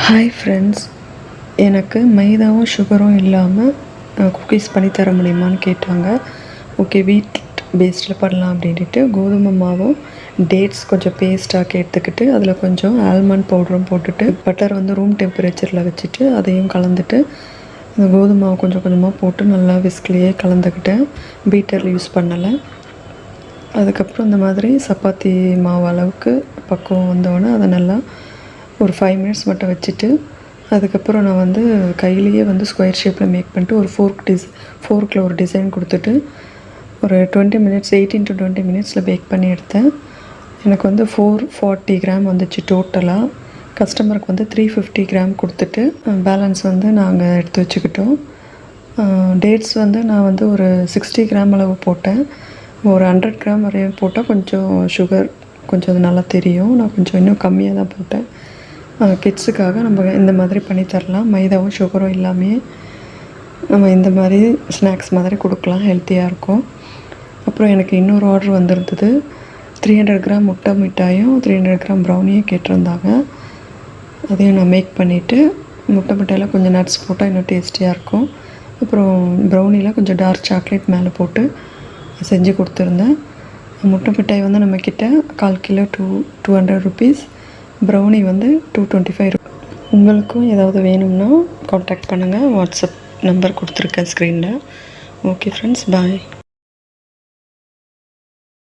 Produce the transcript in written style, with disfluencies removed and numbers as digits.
Hi friends, எனக்கு மைதாவும் சுகரும் இல்லாமல் குக்கீஸ் பண்ணித்தர முடியுமான்னு கேட்டாங்க. ஓகே, வீட் பேஸ்டில் பண்ணலாம் அப்படின்ட்டு கோதுமை மாவும் டேட்ஸ் கொஞ்சம் பேஸ்ட்டாக்கி எடுத்துக்கிட்டு அதில் கொஞ்சம் ஆல்மண்ட் பவுடரும் போட்டுட்டு பட்டர் வந்து ரூம் டெம்பரேச்சரில் வச்சுட்டு அதையும் கலந்துட்டு இந்த கோதுமை மாவு கொஞ்சம் கொஞ்சமாக போட்டு நல்லா விஸ்க்லேயே கலந்துக்கிட்டேன். பீட்டரில் யூஸ் பண்ணலை. அதுக்கப்புறம் இந்த மாதிரி சப்பாத்தி மாவு அளவுக்கு பக்குவம் வந்தோடனே அதை நல்லா ஒரு 5 மினிட்ஸ் மட்டும் வச்சுட்டு அதுக்கப்புறம் நான் வந்து கையிலேயே வந்து ஸ்கொயர் ஷேப்பில் மேக் பண்ணிட்டு ஒரு ஃபோர்க்கில் ஒரு டிசைன் கொடுத்துட்டு ஒரு 20 மினிட்ஸ் 18 to 20 மினிட்ஸில் பேக் பண்ணி எடுத்தேன். எனக்கு வந்து 440 கிராம் வந்துச்சு டோட்டலாக. கஸ்டமருக்கு வந்து 350 கிராம் கொடுத்துட்டு பேலன்ஸ் வந்து நாங்கள் எடுத்து வச்சுக்கிட்டோம். டேட்ஸ் வந்து நான் வந்து ஒரு 60 கிராம் அளவு போட்டேன். ஒரு 100 கிராம் வரையும் போட்டால் கொஞ்சம் சுகர் கொஞ்சம் அது நல்லா தெரியும். நான் கொஞ்சம் இன்னும் கம்மியாக தான் போட்டேன். கிட்ஸுக்காக நம்ம இந்த மாதிரி பண்ணி தரலாம். மைதாவும் சுகரும் இல்லாமே நம்ம இந்த மாதிரி ஸ்நாக்ஸ் மாதிரி கொடுக்கலாம், ஹெல்த்தியாக இருக்கும். அப்புறம் எனக்கு இன்னொரு ஆர்டர் வந்திருந்தது. 300 கிராம் முட்டை மிட்டாயும் 300 கிராம் ப்ரௌனியும் கேட்டிருந்தாங்க. அதையும் நான் மேக் பண்ணிவிட்டு முட்டை மிட்டாயில் கொஞ்சம் நட்ஸ் போட்டால் இன்னும் டேஸ்டியாக இருக்கும். அப்புறம் ப்ரௌனியில் கொஞ்சம் டார்க் சாக்லேட் மேலே போட்டு செஞ்சு கொடுத்துருந்தேன். முட்டை மிட்டாய் வந்து நம்மக்கிட்ட 1/4 கிலோ 200 ருபீஸ், ப்ரௌனி வந்து 225. உங்களுக்கும் ஏதாவது வேணும்னா காண்டாக்ட் பண்ணுங்கள். வாட்ஸ்அப் நம்பர் கொடுத்துருக்கேன் ஸ்க்ரீனில். ஓகே ஃப்ரெண்ட்ஸ், பாய்.